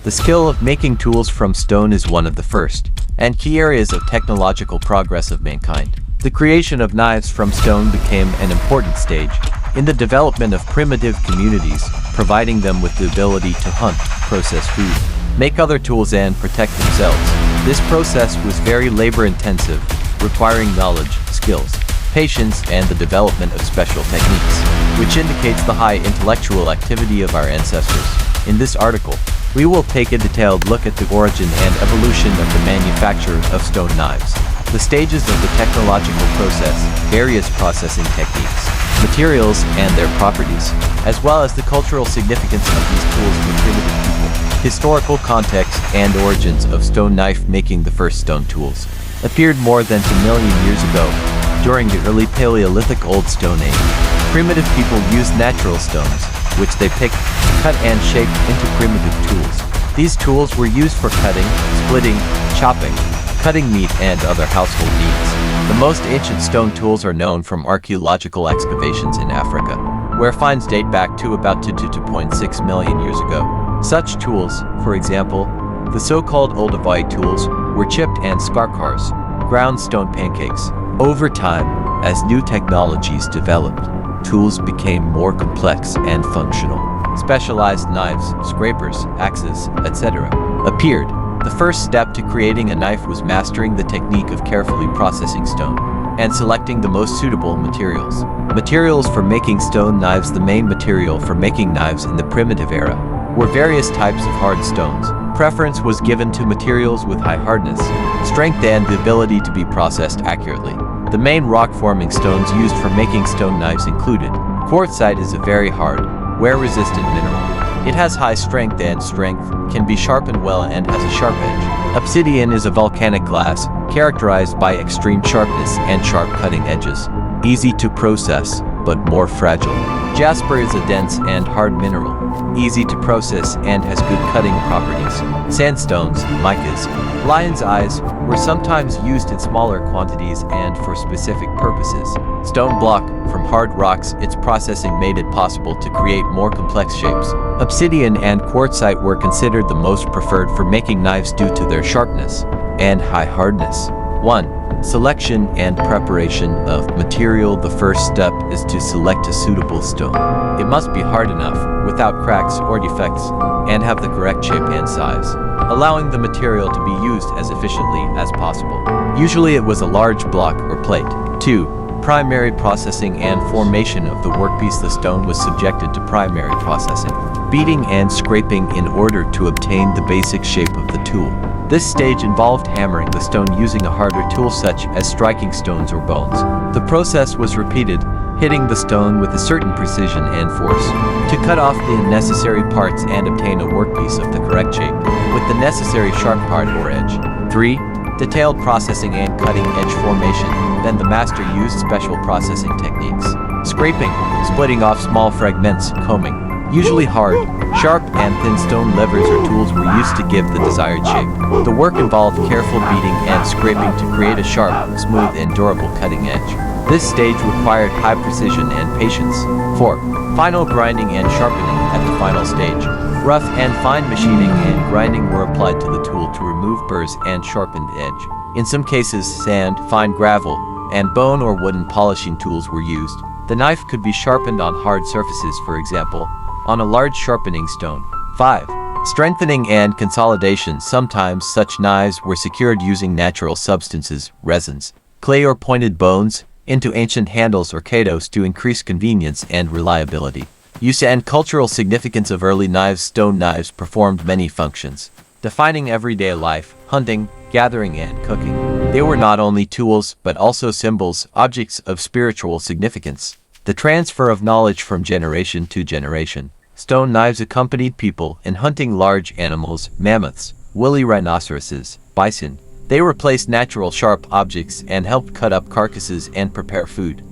The skill of making tools from stone is one of the first and key areas of technological progress of mankind. The creation of knives from stone became an important stage in the development of primitive communities, providing them with the ability to hunt, process food, make other tools and protect themselves. This process was very labor-intensive, requiring knowledge, skills, patience, and the development of special techniques, which indicates the high intellectual activity of our ancestors. In this article, we will take a detailed look at the origin and evolution of the manufacture of stone knives, the stages of the technological process, various processing techniques, materials and their properties, as well as the cultural significance of these tools for primitive people. Historical context and origins of stone knife making. The first stone tools appeared more than 2 million years ago, during the early Paleolithic Old Stone Age. Primitive people used natural stones, which they picked, cut and shaped into primitive tools. These tools were used for cutting, splitting, chopping, cutting meat and other household needs. The most ancient stone tools are known from archaeological excavations in Africa, where finds date back to about 2 to 2.6 million years ago. Such tools, for example, the so-called Olduvai tools, were chipped and skarkars, ground stone pancakes. Over time, as new technologies developed, tools became more complex and functional. Specialized knives, scrapers, axes, etc. appeared. The first step to creating a knife was mastering the technique of carefully processing stone and selecting the most suitable materials. Materials for making stone knives. The main material for making knives in the primitive era were various types of hard stones. Preference was given to materials with high hardness, strength and the ability to be processed accurately. The main rock-forming stones used for making stone knives included: quartzite is a very hard, wear-resistant mineral. It has high strength, can be sharpened well and has a sharp edge. Obsidian is a volcanic glass, characterized by extreme sharpness and sharp cutting edges. Easy to process, but more fragile. Jasper is a dense and hard mineral, easy to process and has good cutting properties. Sandstones, micas, lion's eyes, were sometimes used in smaller quantities and for specific purposes. Stone block, from hard rocks, its processing made it possible to create more complex shapes. Obsidian and quartzite were considered the most preferred for making knives due to their sharpness and high hardness. 1. Selection and preparation of material. The first step is to select a suitable stone. It must be hard enough, without cracks or defects, and have the correct shape and size, allowing the material to be used as efficiently as possible. Usually it was a large block or plate. 2. Primary processing and formation of the workpiece. The stone was subjected to primary processing, beating and scraping in order to obtain the basic shape of the tool. This stage involved hammering the stone using a harder tool such as striking stones or bones. The process was repeated, hitting the stone with a certain precision and force to cut off the unnecessary parts and obtain a workpiece of the correct shape, with the necessary sharp part or edge. 3. Detailed processing and cutting edge formation. Then the master used special processing techniques. Scraping, splitting off small fragments, combing. Usually hard, sharp and thin stone levers or tools were used to give the desired shape. The work involved careful beating and scraping to create a sharp, smooth and durable cutting edge. This stage required high precision and patience. 4. Final grinding and sharpening. At the final stage, rough and fine machining and grinding were applied to the tool to remove burrs and sharpen the edge. In some cases, sand, fine gravel, and bone or wooden polishing tools were used. The knife could be sharpened on hard surfaces, for example, on a large sharpening stone. 5. Strengthening and consolidation. Sometimes such knives were secured using natural substances, resins, clay or pointed bones, into ancient handles or kados to increase convenience and reliability. Use and cultural significance of early knives. Stone knives performed many functions, defining everyday life, hunting, gathering and cooking. They were not only tools, but also symbols, objects of spiritual significance. The transfer of knowledge from generation to generation. Stone knives accompanied people in hunting large animals, mammoths, woolly rhinoceroses, bison. They replaced natural sharp objects and helped cut up carcasses and prepare food.